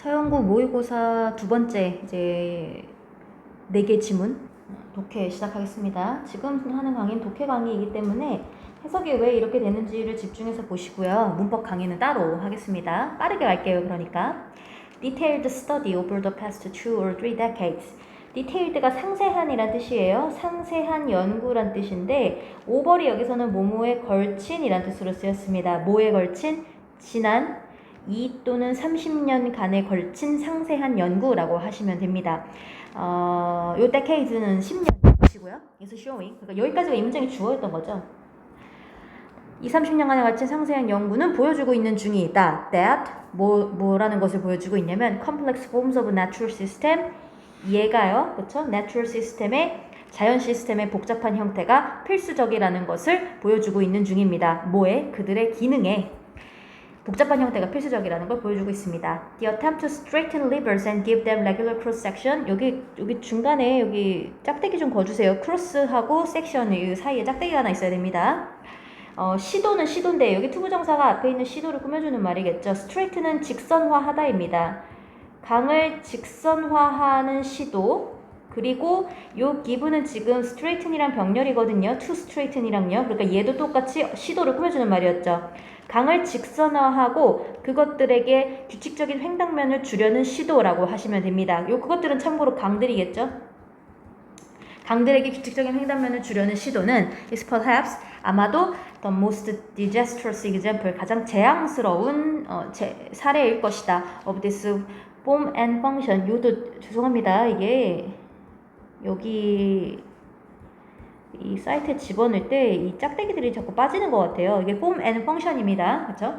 서영국 모의고사 두 번째 이제 4개 지문 독해 시작하겠습니다. 지금 하는 강의는 독해 강의이기 때문에 해석이 왜 이렇게 되는지를 집중해서 보시고요. 문법 강의는 따로 하겠습니다. 빠르게 갈게요. 그러니까 Detailed study over the past 2 or 3 decades. Detailed가 상세한이란 뜻이에요. 상세한 연구란 뜻인데 over이 여기서는 뭐뭐에 걸친이란 뜻으로 쓰였습니다. 뭐에 걸친? 지난 2 또는 30년간에 걸친 상세한 연구라고 하시면 됩니다. 요 decade는 10년이시고요. 그래서 showing. 그러니까 여기까지가 이 문장이 주어였던 거죠. 30년간에 걸친 상세한 연구는 보여주고 있는 중이다. That 뭐라는 것을 보여주고 있냐면 complex forms of natural system. 얘가요, 그렇죠? natural system의 자연 시스템의 복잡한 형태가 필수적이라는 것을 보여주고 있는 중입니다. 뭐에? 그들의 기능에 복잡한 형태가 필수적이라는 걸 보여주고 있습니다. The attempt to straighten levers and give them regular cross section. 여기 중간에 여기 짝대기 좀 거주세요. cross하고 section 이 사이에 짝대기가 하나 있어야 됩니다. 시도는 시도인데 여기 투부정사가 앞에 있는 시도를 꾸며주는 말이겠죠. straight는 직선화하다입니다. 강을 직선화하는 시도. 그리고 요 give는 지금 straighthen이랑 병렬이거든요. to straighthen이랑요. 그러니까 얘도 똑같이 시도를 꾸며주는 말이었죠. 강을 직선화하고 그것들에게 규칙적인 횡단면을 주려는 시도라고 하시면 됩니다. 그것들은 참고로 강들이겠죠. 강들에게 규칙적인 횡단면을 주려는 시도는 is perhaps 아마도 the most disastrous example 가장 재앙스러운 사례일 것이다. of this form and function. 요도 죄송합니다. 이게 여기 이 사이트에 집어넣을 때 이 짝대기들이 자꾸 빠지는 것 같아요. 이게 form and function입니다. 그렇죠?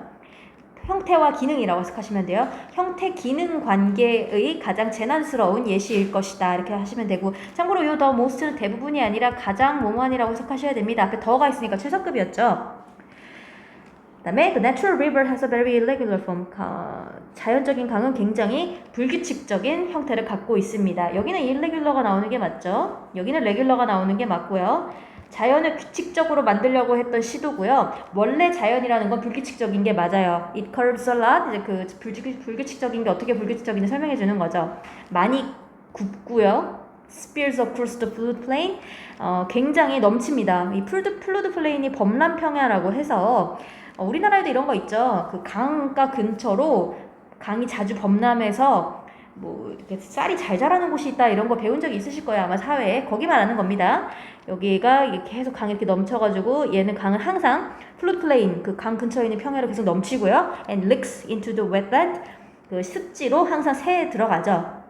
형태와 기능이라고 해석하시면 돼요. 형태 기능 관계의 가장 재난스러운 예시일 것이다. 이렇게 하시면 되고, 참고로 요 the most는 대부분이 아니라 가장 뭐뭐한이라고 해석하셔야 됩니다. 앞에 더가 있으니까 최저급이었죠. 그 다음에 the natural river has a very irregular form. 자연적인 강은 굉장히 불규칙적인 형태를 갖고 있습니다. 여기는 irregular가 나오는 게 맞죠? 여기는 regular가 나오는 게 맞고요. 자연을 규칙적으로 만들려고 했던 시도고요. 원래 자연이라는 건 불규칙적인 게 맞아요. It curves a lot. 이제 그 불규칙적인 게 어떻게 불규칙적인지 설명해 주는 거죠. 많이 굽고요. Spills across the floodplain. 굉장히 넘칩니다. 이 floodplain이 범람 평야라고 해서 우리나라에도 이런 거 있죠. 그 강가 근처로 강이 자주 범람해서 뭐 이렇게 쌀이 잘 자라는 곳이 있다 이런 거 배운 적이 있으실 거예요. 아마 사회에. 거기 말하는 겁니다. 여기가 이게 계속 강이 이렇게 넘쳐가지고 얘는 강은 항상 floodplain 그 강 근처에 있는 평야로 계속 넘치고요. And leaks into the wetland 그 습지로 항상 새에 들어가죠.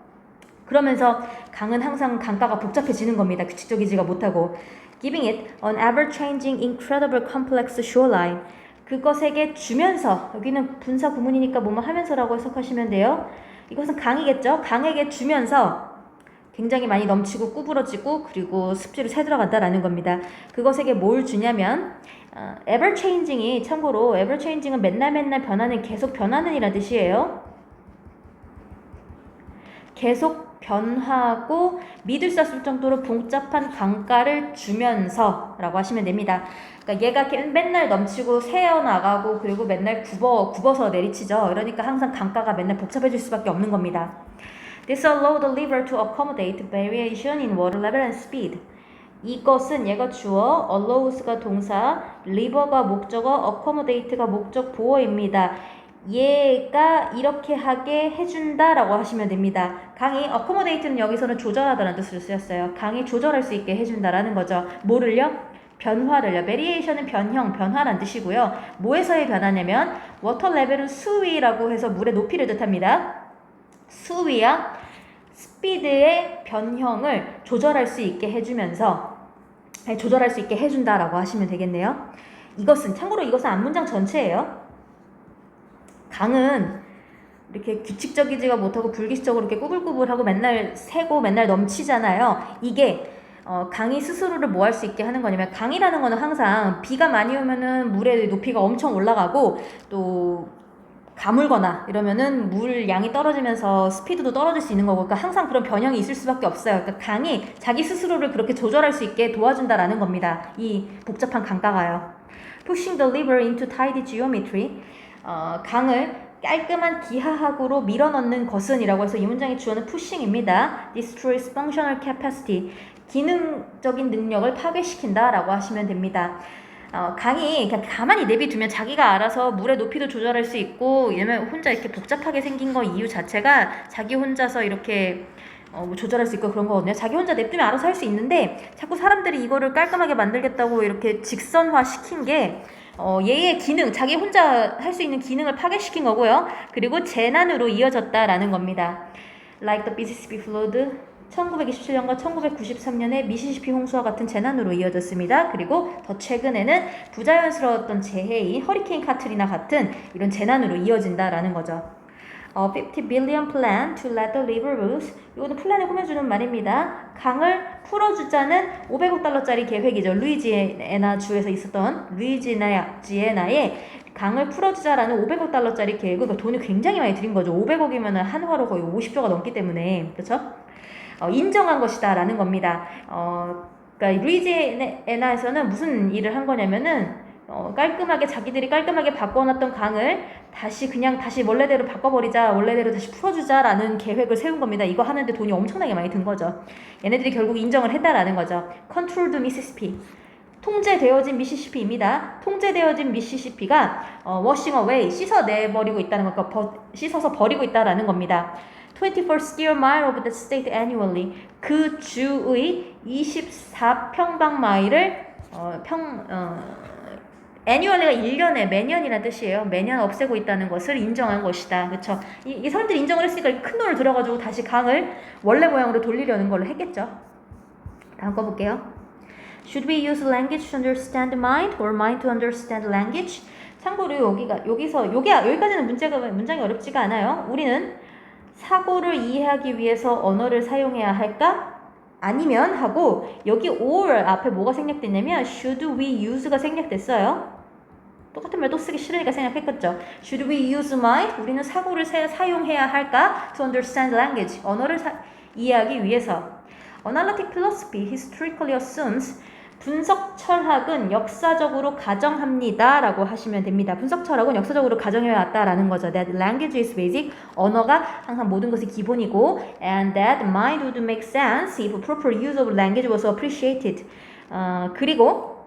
그러면서 강은 항상 강가가 복잡해지는 겁니다. 규칙적이지가 못하고. Giving it an ever-changing, incredible, complex shoreline. 그것에게 주면서, 여기는 분사 구문이니까 뭐뭐 하면서라고 해석하시면 돼요. 이것은 강이겠죠. 강에게 주면서 굉장히 많이 넘치고 구부러지고 그리고 습지로 새 들어간다라는 겁니다. 그것에게 뭘 주냐면 ever-changing이 참고로 ever-changing은 맨날 변하는, 계속 변하는 이란 뜻이에요. 계속 변하고 믿을 수 없을 정도로 복잡한 강가를 주면서 라고 하시면 됩니다. 그러니까 얘가 맨날 넘치고 새어나가고 그리고 맨날 굽어서 내리치죠. 그러니까 항상 강가가 맨날 복잡해질 수밖에 없는 겁니다. This allowed the river to accommodate variation in water level and speed. 이것은 얘가 주어, allows가 동사, river가 목적어, accommodate가 목적 보어입니다. 얘가 이렇게 하게 해준다 라고 하시면 됩니다. 강이 accommodate는 여기서는 조절하다라는 뜻으로 쓰였어요. 강이 조절할 수 있게 해준다라는 거죠. 뭐를요? 변화를요. variation은 변화란 뜻이고요. 뭐에서의 변화냐면 water level은 수위라고 해서 물의 높이를 뜻합니다. 수위와 스피드의 변형을 조절할 수 있게 해주면서 조절할 수 있게 해준다라고 하시면 되겠네요. 참고로 이것은 앞문장 전체예요. 강은 이렇게 규칙적이지가 못하고 불규칙적으로 이렇게 꾸불꾸불하고 맨날 새고 맨날 넘치잖아요. 이게 강이 스스로를 뭐 할 수 있게 하는 거냐면, 강이라는 거는 항상 비가 많이 오면은 물의 높이가 엄청 올라가고 또 가물거나 이러면은 물 양이 떨어지면서 스피드도 떨어질 수 있는 거고, 그러니까 항상 그런 변형이 있을 수밖에 없어요. 그러니까 강이 자기 스스로를 그렇게 조절할 수 있게 도와준다라는 겁니다. 이 복잡한 강가가요. Pushing the river into tidy geometry. 강을 깔끔한 기하학으로 밀어넣는 것은 이라고 해서 이 문장의 주어는 pushing입니다. destroys functional capacity. 기능적인 능력을 파괴시킨다 라고 하시면 됩니다. 강이 그냥 가만히 내비두면 자기가 알아서 물의 높이도 조절할 수 있고, 왜냐면 혼자 이렇게 복잡하게 생긴 거 이유 자체가 자기 혼자서 이렇게 뭐 조절할 수 있고 그런 거거든요. 자기 혼자 냅두면 알아서 할 수 있는데 자꾸 사람들이 이거를 깔끔하게 만들겠다고 이렇게 직선화 시킨 게 얘의 기능, 자기 혼자 할 수 있는 기능을 파괴시킨 거고요. 그리고 재난으로 이어졌다라는 겁니다. Like the Mississippi Flood, 1927년과 1993년의 미시시피 홍수와 같은 재난으로 이어졌습니다. 그리고 더 최근에는 부자연스러웠던 재해인 허리케인 카트리나 같은 이런 재난으로 이어진다라는 거죠. 50 billion plan to let the river loose. 이거는 플랜을 꾸며주는 말입니다. 강을 풀어주자는 500억 달러짜리 계획이죠. 루이지애나 주에서 있었던 루이지애나의 강을 풀어주자라는 500억 달러짜리 계획을, 그러니까 돈이 굉장히 많이 들인 거죠. 500억이면 한화로 거의 50조가 넘기 때문에, 그렇죠? 인정한 것이다라는 겁니다. 그러니까 루이지애나에서는 무슨 일을 한 거냐면은 깔끔하게 자기들이 깔끔하게 바꿔놨던 강을 다시 원래대로 바꿔버리자, 원래대로 다시 풀어주자라는 계획을 세운 겁니다. 이거 하는데 돈이 엄청나게 많이 든 거죠. 얘네들이 결국 인정을 했다라는 거죠. Controlled Mississippi. 통제되어진 미시시피입니다. 통제되어진 미시시피가 washing away, 씻어내버리고 있다는 거, 씻어서 버리고 있다라는 겁니다. 24 square mile of the state annually. 그 주의 24평방마일을 annually가 1년에, 매년이라는 뜻이에요. 매년 없애고 있다는 것을 인정한 것이다. 그렇죠? 이 사람들이 인정을 했으니까 큰 돈을 들여가지고 다시 강을 원래 모양으로 돌리려는 걸로 했겠죠. 다음 거 볼게요. Should we use language to understand mind or mind to understand language? 참고로 여기까지는 문장이 어렵지가 않아요. 우리는 사고를 이해하기 위해서 언어를 사용해야 할까? 아니면 하고, 여기 or 앞에 뭐가 생략됐냐면 should we use가 생략됐어요. 똑같은 말 또 쓰기 싫으니까 생략했겠죠. Should we use mind? 우리는 사고를 사용해야 할까? To understand language. 언어를 이해하기 위해서. Analytic philosophy historically assumes. 분석 철학은 역사적으로 가정합니다 라고 하시면 됩니다. 분석 철학은 역사적으로 가정해왔다라는 거죠. That language is basic. 언어가 항상 모든 것이 기본이고, and that mind would make sense if proper use of language was appreciated. 그리고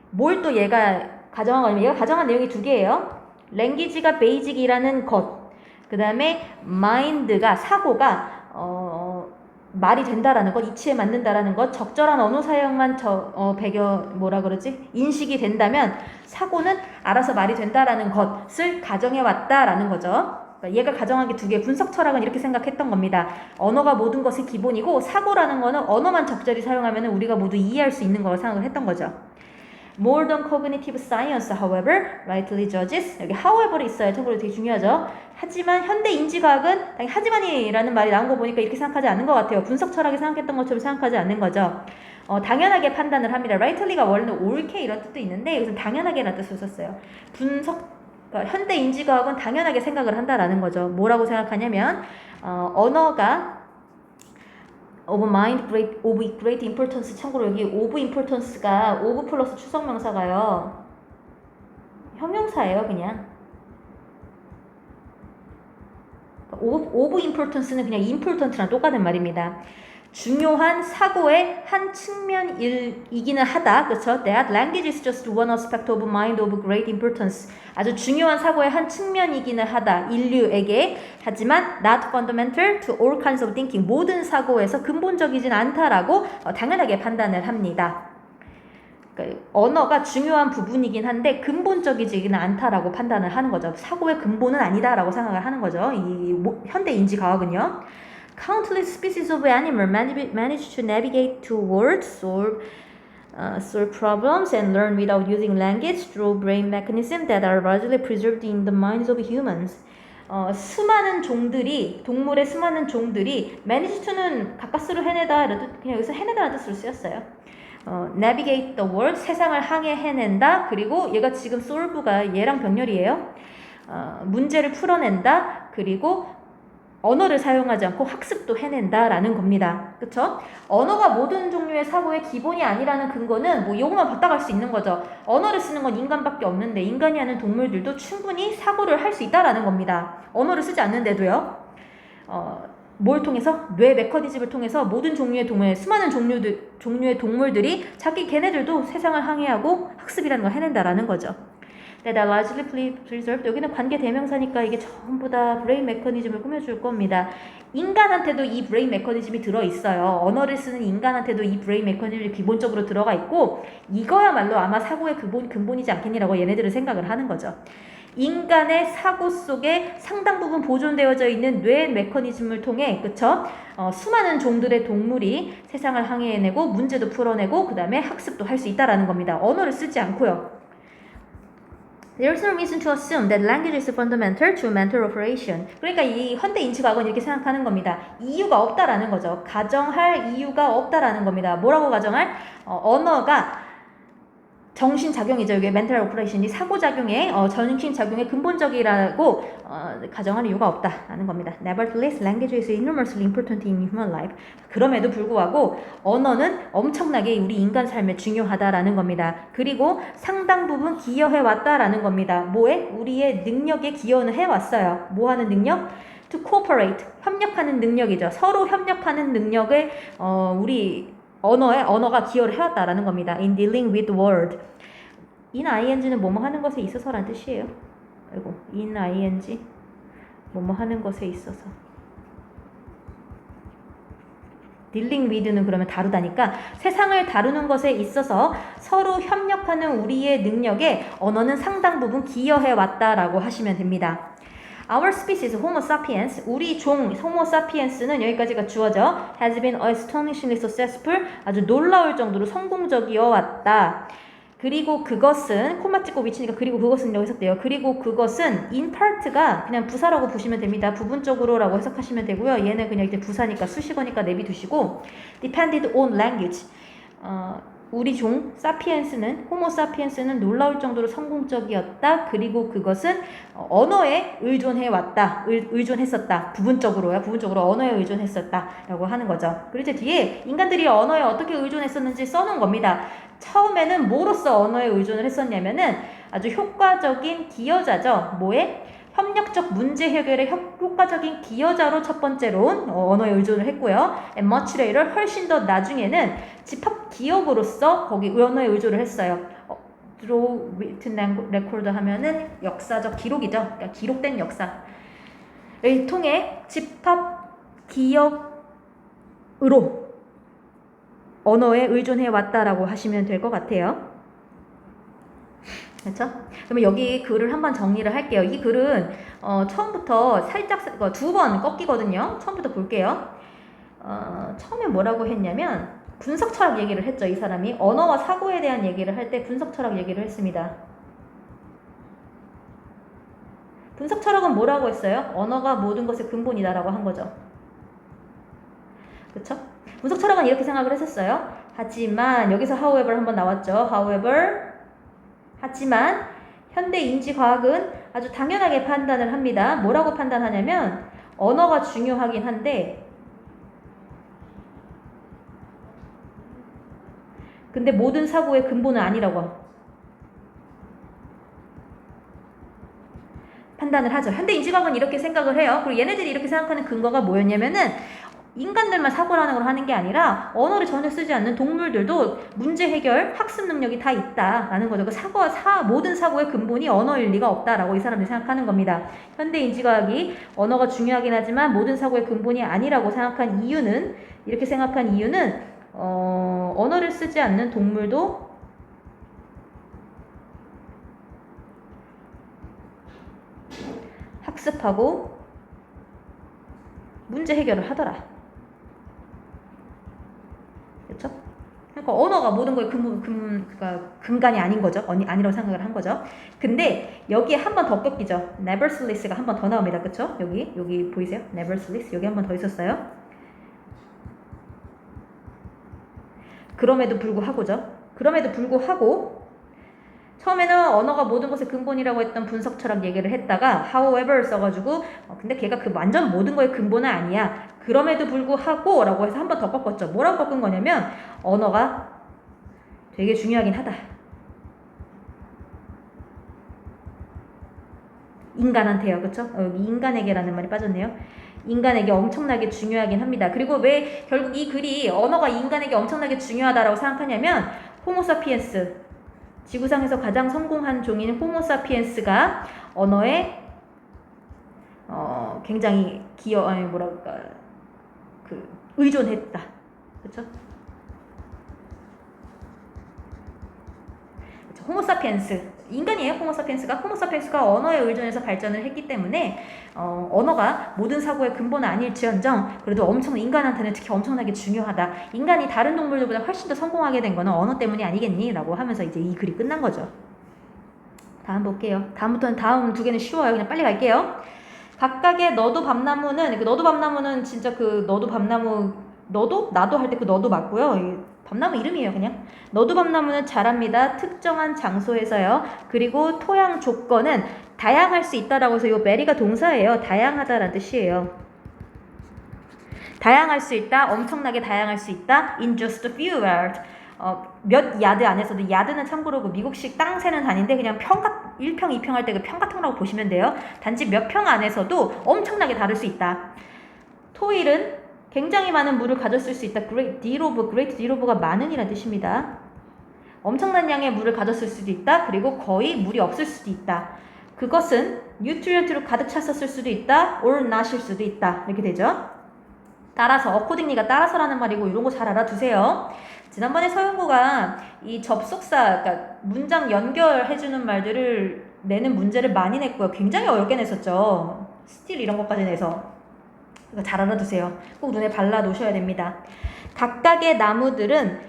뭘 또 얘가 가정한 거냐면, 얘가 가정한 내용이 두 개예요. language가 basic이라는 것, 그 다음에 mind가, 사고가 말이 된다라는 것, 이치에 맞는다라는 것, 적절한 언어 사용만 인식이 된다면 사고는 알아서 말이 된다라는 것을 가정해 왔다라는 거죠. 그러니까 얘가 가정한 게 두 개. 분석 철학은 이렇게 생각했던 겁니다. 언어가 모든 것의 기본이고, 사고라는 거는 언어만 적절히 사용하면 우리가 모두 이해할 수 있는 거라고 생각을 했던 거죠. Modern cognitive science, however, rightly judges. 여기 however이 있어요. 참고로 되게 중요하죠. 하지만 현대 인지과학은 하지만이라는 말이 나온 거 보니까 이렇게 생각하지 않는 것 같아요. 분석 철학이 생각했던 것처럼 생각하지 않는 거죠. 당연하게 판단을 합니다. rightly가 원래는 옳게 이런 뜻도 있는데 여기서 당연하게라는 뜻을 썼어요. 그러니까 현대 인지과학은 당연하게 생각을 한다라는 거죠. 뭐라고 생각하냐면 언어가 of mind of great importance. 참고로 여기 of importance가 of 플러스 추성명사가요. 형용사예요, 그냥. of importance는 그냥 important랑 똑같은 말입니다. 중요한 사고의 한 측면이기는 하다. 그렇죠? That language is just one aspect of mind of great importance. 아주 중요한 사고의 한 측면이기는 하다. 인류에게. 하지만 not fundamental to all kinds of thinking. 모든 사고에서 근본적이진 않다라고 당연하게 판단을 합니다. 그러니까 언어가 중요한 부분이긴 한데 근본적이지는 않다라고 판단을 하는 거죠. 사고의 근본은 아니다라고 생각을 하는 거죠. 이 현대 인지과학은요. Countless species of animal manage to navigate towards solve problems and learn without using language through brain mechanisms that are largely preserved in the minds of humans. 동물의 수많은 종들이 manage to는 가까스로 해내다, 그냥 여기서 해내다라는 뜻으로 쓰였어요. navigate the world, 세상을 항해해낸다. 그리고 얘가 지금 solve가 얘랑 병렬이에요. 문제를 풀어낸다. 그리고 언어를 사용하지 않고 학습도 해낸다라는 겁니다. 그쵸? 언어가 모든 종류의 사고의 기본이 아니라는 근거는 뭐 요것만 바꿔갈 수 있는 거죠. 언어를 쓰는 건 인간밖에 없는데 인간이 하는 동물들도 충분히 사고를 할 수 있다라는 겁니다. 언어를 쓰지 않는데도요. 뭘 통해서? 뇌 메커니즘을 통해서 모든 종류의 동물, 수많은 종류의 동물들이 자기 걔네들도 세상을 항해하고 학습이라는 걸 해낸다라는 거죠. That are largely preserved. 여기는 관계 대명사니까 이게 전부 다 브레인 메커니즘을 꾸며줄 겁니다. 인간한테도 이 브레인 메커니즘이 들어있어요. 언어를 쓰는 인간한테도 이 브레인 메커니즘이 기본적으로 들어가 있고 이거야말로 아마 사고의 근본이지 않겠니라고 얘네들은 생각을 하는 거죠. 인간의 사고 속에 상당 부분 보존되어져 있는 뇌 메커니즘을 통해 그쵸? 수많은 종들의 동물이 세상을 항해해내고 문제도 풀어내고 그 다음에 학습도 할 수 있다라는 겁니다. 언어를 쓰지 않고요. There's no reason to assume that language is fundamental to mental operation. 그러니까 이 현대 인지과학은 이렇게 생각하는 겁니다. 이유가 없다라는 거죠. 가정할 이유가 없다라는 겁니다. 뭐라고 가정할? 언어가 정신작용이죠. 이게 mental operation이 사고작용의 정신작용의 근본적이라고 가정하는 이유가 없다라는 겁니다. Nevertheless, language is enormously important in human life. 그럼에도 불구하고 언어는 엄청나게 우리 인간 삶에 중요하다라는 겁니다. 그리고 상당 부분 기여해왔다라는 겁니다. 뭐에? 우리의 능력에 기여는 해왔어요. 뭐 하는 능력? To cooperate, 협력하는 능력이죠. 서로 협력하는 능력을 우리 언어가 기여를 해왔다라는 겁니다. In dealing with the world. in ing는 뭐뭐 하는 것에 있어서란 뜻이에요. 아이고, in ing 뭐뭐 하는 것에 있어서. dealing with는 그러면 다루다니까 세상을 다루는 것에 있어서 서로 협력하는 우리의 능력에 언어는 상당 부분 기여해왔다라고 하시면 됩니다. Our species, Homo sapiens, 우리 종 Homo sapiens는 여기까지가 주어져 has been astonishingly successful, 아주 놀라울 정도로 성공적이어 왔다. 그리고 그것은 콤마 찍고 미치니까 그리고 그것은 여기 해석돼요. 그리고 그것은 in part가 그냥 부사라고 보시면 됩니다. 부분적으로라고 해석하시면 되고요. 얘는 그냥 이제 부사니까 수식어니까 내비두시고 depended on language. 우리 종 사피엔스는 호모 사피엔스는 놀라울 정도로 성공적이었다. 그리고 그것은 언어에 의존해왔다. 의존했었다. 부분적으로 언어에 의존했었다라고 하는 거죠. 그리고 이제 뒤에 인간들이 언어에 어떻게 의존했었는지 써놓은 겁니다. 처음에는 뭐로써 언어에 의존을 했었냐면은 아주 효과적인 기여자죠. 뭐에? 협력적 문제 해결의 효과적인 기여자로 첫 번째로 언어에 의존을 했고요. And much later, 훨씬 더 나중에는 집합 기억으로서 거기 언어에 의존을 했어요. Draw written record 하면은 역사적 기록이죠. 그러니까 기록된 역사를 통해 집합 기억으로 언어에 의존해 왔다라고 하시면 될 것 같아요. 그렇죠? 그러면 여기 글을 한번 정리를 할게요. 이 글은 처음부터 살짝 두 번 꺾이거든요. 처음부터 볼게요. 처음에 뭐라고 했냐면 분석 철학 얘기를 했죠. 이 사람이 언어와 사고에 대한 얘기를 할 때 분석 철학 얘기를 했습니다. 분석 철학은 뭐라고 했어요? 언어가 모든 것의 근본이다라고 한 거죠. 그렇죠? 분석 철학은 이렇게 생각을 했었어요. 하지만 여기서 however 한번 나왔죠. however 하지만 현대 인지과학은 아주 당연하게 판단을 합니다. 뭐라고 판단하냐면 언어가 중요하긴 한데 근데 모든 사고의 근본은 아니라고 판단을 하죠. 현대 인지과학은 이렇게 생각을 해요. 그리고 얘네들이 이렇게 생각하는 근거가 뭐였냐면은 인간들만 사고라는 걸 하는 게 아니라 언어를 전혀 쓰지 않는 동물들도 문제 해결, 학습 능력이 다 있다라는 거죠. 그 모든 사고의 근본이 언어일 리가 없다라고 이 사람들이 생각하는 겁니다. 현대 인지과학이 언어가 중요하긴 하지만 모든 사고의 근본이 아니라고 생각한 이유는 이렇게 생각한 이유는 언어를 쓰지 않는 동물도 학습하고 문제 해결을 하더라. 그렇죠? 그러니까 언어가 모든 거의 근간이 아닌 거죠. 아니라고 생각을 한 거죠. 근데 여기에 한 번 더 꺾이죠. nevertheless가 한 번 더 나옵니다. 그렇죠? 여기 보이세요? nevertheless 여기 한 번 더 있었어요. 그럼에도 불구하고죠. 그럼에도 불구하고 처음에는 언어가 모든 것의 근본이라고 했던 분석 철학 얘기를 했다가 however 써가지고 근데 걔가 그 완전 모든 거의 근본은 아니야. 그럼에도 불구하고 라고 해서 한 번 더 꺾었죠. 뭐라고 꺾은 거냐면 언어가 되게 중요하긴 하다. 인간한테요. 그쵸? 여기 인간에게라는 말이 빠졌네요. 인간에게 엄청나게 중요하긴 합니다. 그리고 왜 결국 이 글이 언어가 인간에게 엄청나게 중요하다라고 생각하냐면 호모사피엔스, 지구상에서 가장 성공한 종인 호모사피엔스가 언어에 굉장히 의존했다. 그쵸? 호모사피엔스 인간이에요. 호모사피엔스가 언어에 의존해서 발전을 했기 때문에 언어가 모든 사고의 근본은 아닐지언정 그래도 인간한테는 특히 엄청나게 중요하다. 인간이 다른 동물들보다 훨씬 더 성공하게 된 거는 언어 때문이 아니겠니? 라고 하면서 이제 이 글이 끝난 거죠. 다음 볼게요. 다음 두 개는 쉬워요. 그냥 빨리 갈게요. 각각의 너도 밤나무는 너도 밤나무는 진짜 너도 밤나무 나도 할 때 너도 맞고요. 밤나무 이름이에요. 그냥 너도 밤나무는 자랍니다. 특정한 장소에서요. 그리고 토양 조건은 다양할 수 있다라고 해서 이 베리가 동사예요. 다양하다라는 뜻이에요. 다양할 수 있다. 엄청나게 다양할 수 있다. In just a few yards. 몇 야드 안에서도 야드는 참고로 미국식 땅 세는 단위인데 그냥 1평, 2평 할 때 평 같은 거라고 보시면 돼요. 단지 몇 평 안에서도 엄청나게 다를 수 있다. 토일은 굉장히 많은 물을 가졌을 수 있다. great deal of가 많은이라는 뜻입니다. 엄청난 양의 물을 가졌을 수도 있다. 그리고 거의 물이 없을 수도 있다. 그것은 뉴트리언트로 가득 찼었을 수도 있다. or not일 수도 있다. 이렇게 되죠. 따라서 accordingly가 따라서라는 말이고 이런 거 잘 알아두세요. 지난번에 서영구가 이 접속사, 그러니까 문장 연결해주는 말들을 내는 문제를 많이 냈고요. 굉장히 어렵게 냈었죠. 스틸 이런 것까지 내서. 그러니까 잘 알아두세요. 꼭 눈에 발라 놓으셔야 됩니다. 각각의 나무들은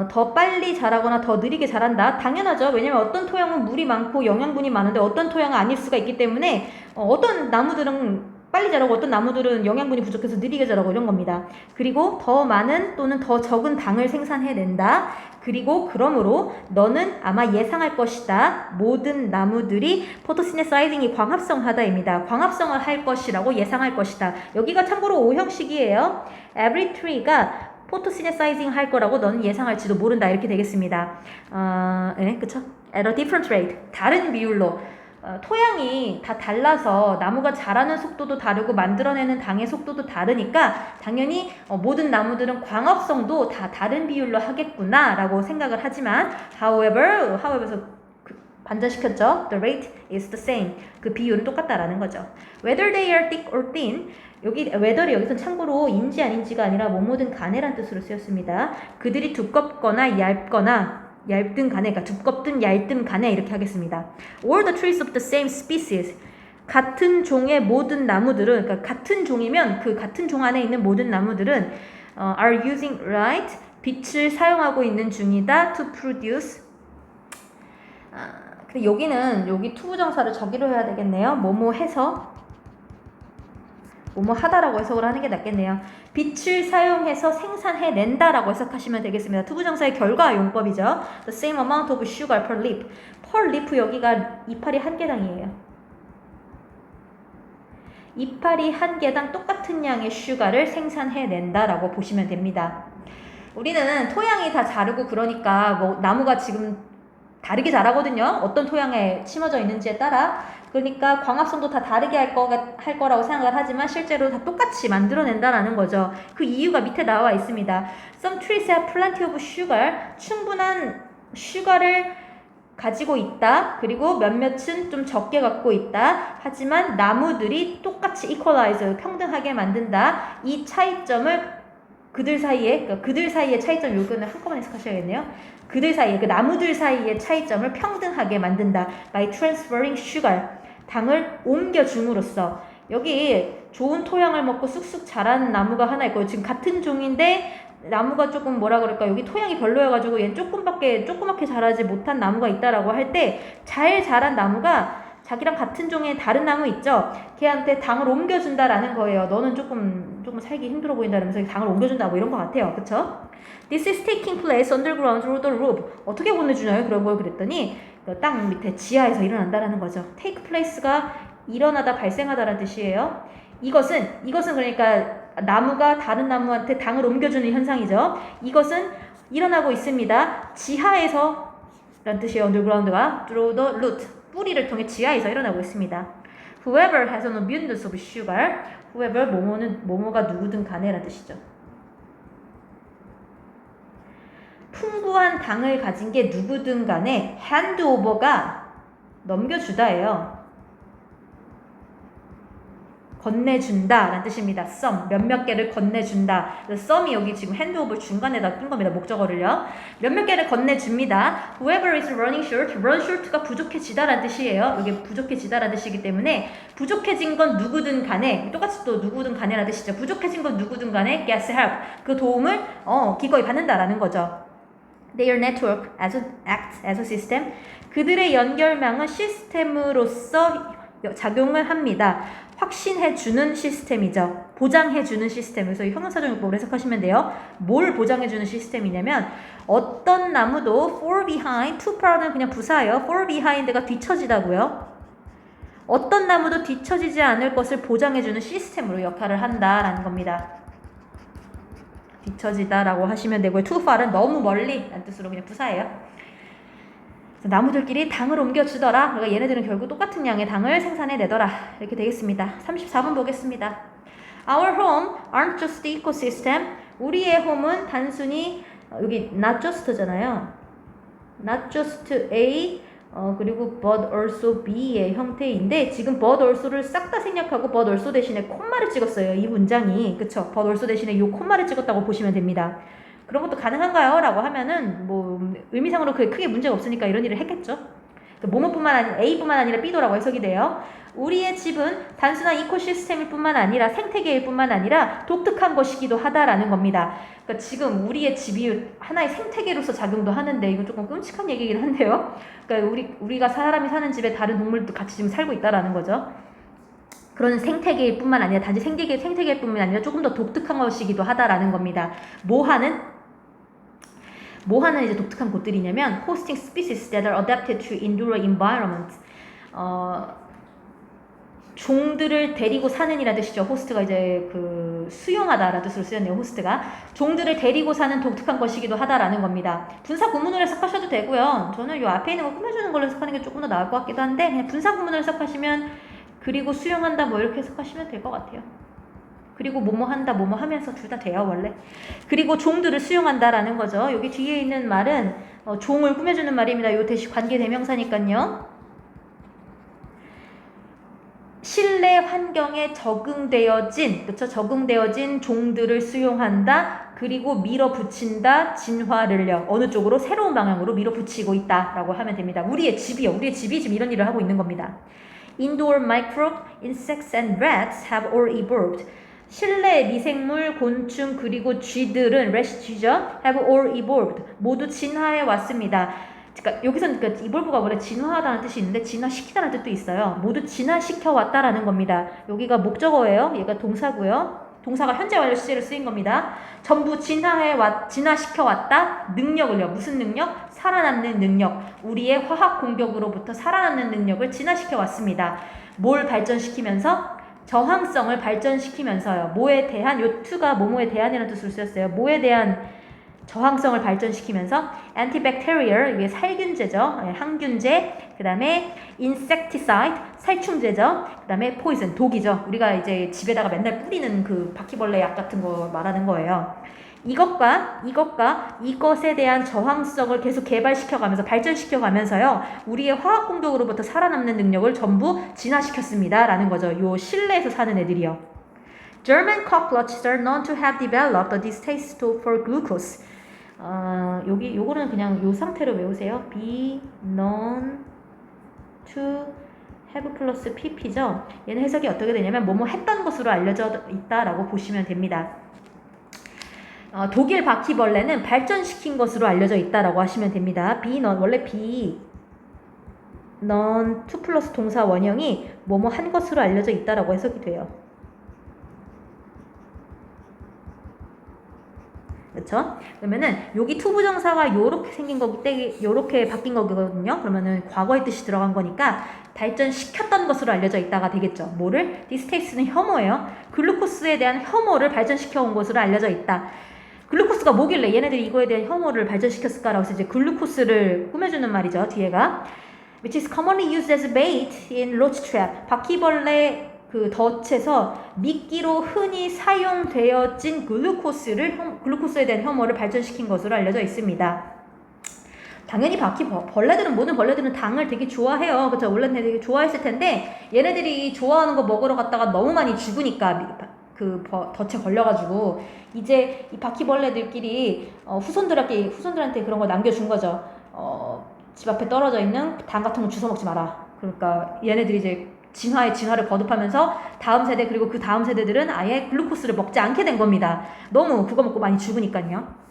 더 빨리 자라거나 더 느리게 자란다. 당연하죠. 왜냐면 어떤 토양은 물이 많고 영양분이 많은데 어떤 토양은 아닐 수가 있기 때문에 어떤 나무들은 빨리 자라고 어떤 나무들은 영양분이 부족해서 느리게 자라고 이런 겁니다. 그리고 더 많은 또는 더 적은 당을 생산해낸다. 그리고 그러므로 너는 아마 예상할 것이다. 모든 나무들이 포토시네사이징이 광합성하다입니다. 광합성을 할 것이라고 예상할 것이다. 여기가 참고로 O형식이에요. Every tree가 포토시네사이징 할 거라고 너는 예상할지도 모른다. 이렇게 되겠습니다. 네, 그쵸? At a different rate. 다른 비율로. 토양이 다 달라서 나무가 자라는 속도도 다르고 만들어내는 당의 속도도 다르니까 당연히 모든 나무들은 광합성도 다 다른 비율로 하겠구나 라고 생각을 하지만 however에서 반전시켰죠. The rate is the same. 그 비율은 똑같다라는 거죠. Whether they are thick or thin whether이 여기서 참고로 인지 아닌지가 아니라 뭐뭐든 간에란 뜻으로 쓰였습니다. 그들이 두껍거나 얇든 간에, 그러니까 두껍든 얇든 간에 이렇게 하겠습니다. All the trees of the same species. 같은 종의 모든 나무들은, 그러니까 같은 종이면 그 같은 종 안에 있는 모든 나무들은 are using light, 빛을 사용하고 있는 중이다. To produce. 근데 여기 투부정사를 저기로 해야 되겠네요. 뭐뭐 해서. 뭐뭐 하다라고 해석을 하는 게 낫겠네요. 빛을 사용해서 생산해낸다라고 해석하시면 되겠습니다. 투부정사의 결과 용법이죠. The same amount of sugar per leaf. per leaf 여기가 이파리 한 개당이에요. 이파리 한 개당 똑같은 양의 슈가를 생산해낸다라고 보시면 됩니다. 우리는 토양이 다 다르고 그러니까 나무가 지금 다르게 자라거든요. 어떤 토양에 심어져 있는지에 따라. 그러니까 광합성도 다 다르게 할 거라고 생각을 하지만 실제로 다 똑같이 만들어낸다라는 거죠. 그 이유가 밑에 나와 있습니다. Some trees have plenty of sugar. 충분한 슈가를 가지고 있다. 그리고 몇몇은 좀 적게 갖고 있다. 하지만 나무들이 똑같이 equalize, 평등하게 만든다. 이 차이점을 그들 사이의 차이점 요거는 한꺼번에 해석하셔야겠네요. 그들 사이에, 나무들 사이의 차이점을 평등하게 만든다. By transferring sugar. 당을 옮겨줌으로써. 여기 좋은 토양을 먹고 쑥쑥 자라는 나무가 하나 있고 지금 같은 종인데 나무가 조금 여기 토양이 별로여가지고 얘는 조그맣게 자라지 못한 나무가 있다라고 할 때 잘 자란 나무가 자기랑 같은 종의 다른 나무 있죠? 걔한테 당을 옮겨준다라는 거예요. 너는 조금 살기 힘들어 보인다면서 당을 옮겨준다 뭐 이런 것 같아요. 그쵸? This is taking place underground through the roof. 어떻게 보내주나요? 그런 걸 그랬더니 땅 밑에 지하에서 일어난다라는 거죠. take place가 일어나다, 발생하다라는 뜻이에요. 이것은 그러니까 나무가 다른 나무한테 당을 옮겨주는 현상이죠. 이것은 일어나고 있습니다. 지하에서 라는 뜻이에요. underground가 through the root, 뿌리를 통해 지하에서 일어나고 있습니다. Whoever has an abundance of sugar, whoever 뭐뭐가 누구든 간에 라는 뜻이죠. 풍부한 당을 가진 게 누구든 간에 handover가 넘겨주다예요. 건네준다 라는 뜻입니다. some, 몇몇 개를 건네준다. some이 여기 지금 handover 중간에다 낀 겁니다. 목적어를요. 몇몇 개를 건네줍니다. Whoever is running short, run short가 부족해지다 라는 뜻이에요. 여기 부족해지다 라는 뜻이기 때문에 부족해진 건 누구든 간에, 똑같이 또 누구든 간에 라는 뜻이죠. 부족해진 건 누구든 간에 gets help, 그 도움을 기꺼이 받는다 라는 거죠. Their network acts as a system. 그들의 연결망은 시스템으로서 작용을 합니다. 확신해주는 시스템이죠. 보장해주는 시스템. 그래서 형용사적용법으로 해석하시면 돼요. 뭘 보장해주는 시스템이냐면 어떤 나무도 fall behind, to far는 그냥 부사예요. fall behind가 뒤처지다고요. 어떤 나무도 뒤처지지 않을 것을 보장해주는 시스템으로 역할을 한다라는 겁니다. 뒤처지다라고 하시면 되고요. too far은 너무 멀리 라는 뜻으로 그냥 부사예요. 나무들끼리 당을 옮겨주더라. 그러니까 얘네들은 결국 똑같은 양의 당을 생산해내더라. 이렇게 되겠습니다. 34번 보겠습니다. Our home aren't just the ecosystem. 우리의 홈은 단순히 여기 not just잖아요. not just A 그리고 but also B의 형태인데 지금 but also를 싹 다 생략하고 but also 대신에 콤마를 찍었어요. 이 문장이. 그쵸? but also 대신에 이 콤마를 찍었다고 보시면 됩니다. 그런 것도 가능한가요? 라고 하면은 뭐 의미상으로 크게 문제가 없으니까 이런 일을 했겠죠. 뭐뭐뿐만 아니라 A뿐만 아니라 B도라고 해석이 돼요. 우리의 집은 단순한 이코시스템일 뿐만 아니라 생태계일 뿐만 아니라 독특한 것이기도 하다라는 겁니다. 그러니까 지금 우리의 집이 하나의 생태계로서 작용도 하는데 이거 조금 끔찍한 얘기긴 한데요. 그러니까 우리가 사람이 사는 집에 다른 동물도 같이 지금 살고 있다라는 거죠. 그런 생태계일 뿐만 아니라 단지 생태계일 뿐만 아니라 조금 더 독특한 것이기도 하다라는 겁니다. 뭐 하는 이제 독특한 곳들이냐면 hosting species that are adapted to endure environment. 종들을 데리고 사는 이라는 뜻이죠. 호스트가 이제 수용하다라는 뜻으로 쓰였네요. 호스트가 종들을 데리고 사는 독특한 것이기도 하다라는 겁니다. 분사 구문으로 해석하셔도 되고요. 저는 요 앞에 있는 거 꾸며주는 걸로 해석하는 게 조금 더 나을 것 같기도 한데 그냥 분사 구문으로 해석하시면 그리고 수용한다 뭐 이렇게 해석하시면 될 것 같아요. 그리고 뭐뭐 한다 뭐뭐 하면서 둘 다 돼요 원래. 그리고 종들을 수용한다라는 거죠. 여기 뒤에 있는 말은 종을 꾸며주는 말입니다. 요 대시 관계 대명사니까요. 실내 환경에 적응되어진 종들을 수용한다. 그리고 밀어붙인다. 진화를요. 어느 쪽으로? 새로운 방향으로 밀어붙이고 있다라고 하면 됩니다. 우리의 집이 지금 이런 일을 하고 있는 겁니다. Indoor microbe, insects and rats have all evolved. 실내 미생물, 곤충 그리고 쥐들은 쥐죠. have all evolved. 모두 진화해 왔습니다. 그러니까 여기서는 evolve가 원래 진화하다는 뜻이 있는데 진화시키다는 뜻도 있어요. 모두 진화시켜 왔다라는 겁니다. 여기가 목적어예요. 얘가 동사고요. 동사가 현재 완료 시제로 쓰인 겁니다. 전부 진화시켜 왔다. 능력을요. 무슨 능력? 살아남는 능력. 우리의 화학 공격으로부터 살아남는 능력을 진화시켜 왔습니다. 뭘 발전시키면서? 저항성을 발전시키면서요. 뭐에 대한 요 to가 뭐뭐에 대한이라는 뜻으로 쓰였어요. 뭐에 대한 저항성을 발전시키면서 antibacterial 이게 살균제죠. 항균제. 그다음에 insecticide 살충제죠. 그다음에 poison 독이죠. 우리가 이제 집에다가 맨날 뿌리는 바퀴벌레 약 같은 거 말하는 거예요. 이것에 대한 저항성을 계속 개발시켜가면서 발전시켜가면서요. 우리의 화학 공격으로부터 살아남는 능력을 전부 진화시켰습니다. 라는 거죠. 요 실내에서 사는 애들이요. German cockroaches are known to have developed a distaste for glucose. 요거는 그냥 요 상태로 외우세요. be known to have 플러스 pp죠. 얘는 해석이 어떻게 되냐면 뭐뭐 했던 것으로 알려져 있다라고 보시면 됩니다. 독일 바퀴벌레는 발전시킨 것으로 알려져 있다라고 하시면 됩니다. be known 원래 be known to 플러스 동사 원형이 뭐뭐 한 것으로 알려져 있다라고 해석이 돼요. 그렇죠? 그러면은 여기 to 부정사가 요렇게 생긴 거기 때문에 요렇게 바뀐 거거든요. 그러면은 과거의 뜻이 들어간 거니까 발전시켰던 것으로 알려져 있다가 되겠죠. 뭐를? 디스테이스는 혐오예요. 글루코스에 대한 혐오를 발전시켜 온 것으로 알려져 있다. 글루코스가 뭐길래 얘네들이 이거에 대한 혐오를 발전시켰을까라고 해서 이제 글루코스를 꾸며주는 말이죠. 뒤에가 which is commonly used as bait in roach trap. 바퀴벌레 그 덫에서 미끼로 흔히 사용되어진 글루코스에 대한 혐오를 발전시킨 것으로 알려져 있습니다. 당연히 벌레들은 모든 벌레들은 당을 되게 좋아해요. 그렇죠? 원래는 되게 좋아했을 텐데 얘네들이 좋아하는 거 먹으러 갔다가 너무 많이 죽으니까 그 덫에 걸려가지고 이제 이 바퀴벌레들끼리 후손들한테 그런 걸 남겨준 거죠. 집 앞에 떨어져 있는 당 같은 거 주워 먹지 마라. 그러니까 얘네들이 이제 진화를 거듭하면서 다음 세대 그리고 그 다음 세대들은 아예 글루코스를 먹지 않게 된 겁니다. 너무 그거 먹고 많이 죽으니까요.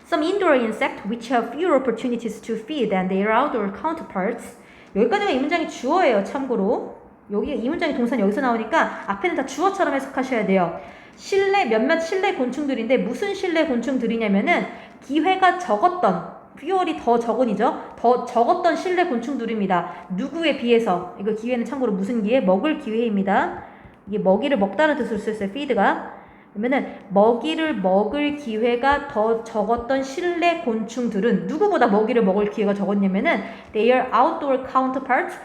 Some indoor insects which have fewer opportunities to feed than their outdoor counterparts. 여기까지가 이 문장이 주어예요. 참고로 여기 이 문장의 동사는 여기서 나오니까 앞에는 다 주어처럼 해석하셔야 돼요. 몇몇 실내 곤충들인데 무슨 실내 곤충들이냐면은 기회가 적었던 fewer이 더 적은이죠. 더 적었던 실내 곤충들입니다. 누구에 비해서 이거 기회는 참고로 무슨 기회? 먹을 기회입니다. 이게 먹이를 먹다는 뜻으로 쓰였어요. feed가. 그러면은 먹이를 먹을 기회가 더 적었던 실내 곤충들은 누구보다 먹이를 먹을 기회가 적었냐면은 their outdoor counterparts.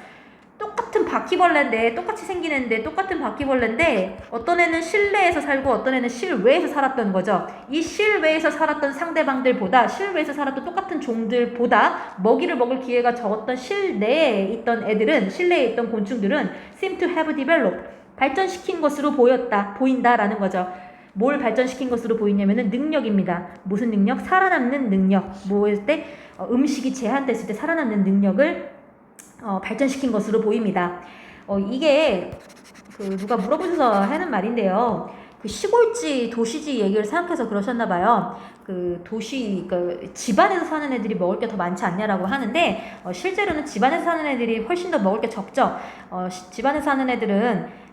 똑같은 바퀴벌레인데 똑같이 생긴 애인데 똑같은 바퀴벌레인데 어떤 애는 실내에서 살고 어떤 애는 실외에서 살았던 거죠. 이 실외에서 살았던 상대방들보다 실외에서 살았던 똑같은 종들보다 먹이를 먹을 기회가 적었던 실내에 있던 애들은 실내에 있던 곤충들은 seem to have developed 발전시킨 것으로 보인다라는 거죠. 뭘 발전시킨 것으로 보이냐면은 능력입니다. 무슨 능력? 살아남는 능력. 뭐일 때 음식이 제한됐을 때 살아남는 능력을 발전시킨 것으로 보입니다. 이게 누가 물어보셔서 하는 말인데요. 그 시골지 도시지 얘기를 생각해서 그러셨나 봐요. 집안에서 사는 애들이 먹을 게 더 많지 않냐라고 하는데 실제로는 집안에서 사는 애들이 훨씬 더 먹을 게 적죠. 집안에서 사는 애들은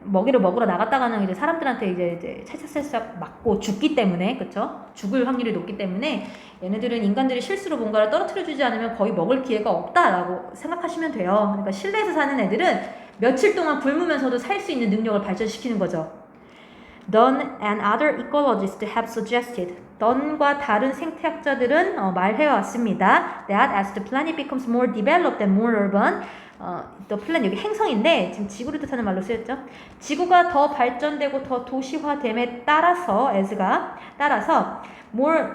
먹이를 먹으러 나갔다가는 이제 사람들한테 이제 살짝 맞고 죽기 때문에, 그쵸? 죽을 확률이 높기 때문에 얘네들은 인간들이 실수로 뭔가를 떨어뜨려주지 않으면 거의 먹을 기회가 없다라고 생각하시면 돼요. 그러니까 실내에서 사는 애들은 며칠 동안 굶으면서도 살 수 있는 능력을 발전시키는 거죠. Dunn and other ecologists have suggested. 던과 다른 생태학자들은 말해왔습니다. That as the planet becomes more developed and more urban, the planet 여기 행성인데 지금 지구를 뜻하는 말로 쓰였죠. 지구가 더 발전되고 더 도시화됨에 따라서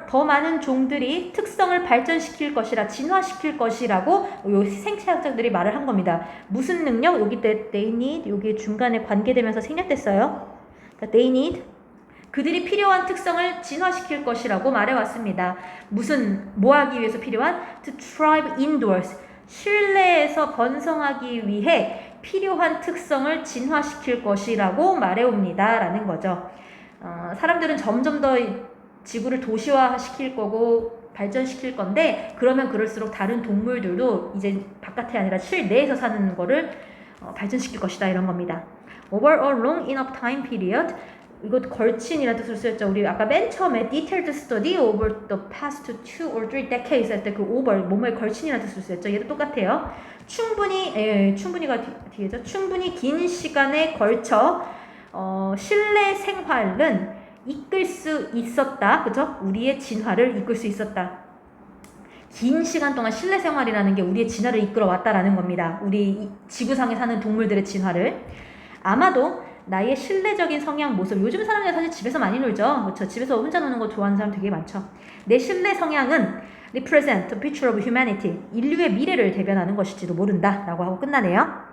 더 많은 종들이 특성을 발전시킬 것이라 진화시킬 것이라고 요 생태학자들이 말을 한 겁니다. 무슨 능력? 여기 때 they need 여기 중간에 관계되면서 생략됐어요. 그러니까 they need 그들이 필요한 특성을 진화시킬 것이라고 말해왔습니다. 뭐 하기 위해서 필요한? To thrive indoors. 실내에서 번성하기 위해 필요한 특성을 진화시킬 것이라고 말해옵니다. 라는 거죠. 사람들은 점점 더 지구를 도시화시킬 거고 발전시킬 건데 그러면 그럴수록 다른 동물들도 이제 바깥에 아니라 실내에서 사는 거를 발전시킬 것이다. 이런 겁니다. Over a long enough time period 이거 걸친이라는 뜻으로 쓰였죠. 우리 아까 맨 처음에 detailed study over the past 2 or 3 decades 할 때 그 over 뭐뭐의 걸친이라는 뜻으로 쓰였죠. 얘도 똑같아요. 충분히가 뒤에죠. 충분히 긴 시간에 걸쳐 실내 생활은 이끌 수 있었다. 그죠? 우리의 진화를 이끌 수 있었다. 긴 시간 동안 실내 생활이라는 게 우리의 진화를 이끌어 왔다라는 겁니다. 우리 지구상에 사는 동물들의 진화를. 아마도 나의 실내적인 성향 모습 요즘 사람들이 사실 집에서 많이 놀죠. 그렇죠? 집에서 혼자 노는 거 좋아하는 사람 되게 많죠. 내 실내 성향은 represent the future of humanity 인류의 미래를 대변하는 것일지도 모른다 라고 하고 끝나네요.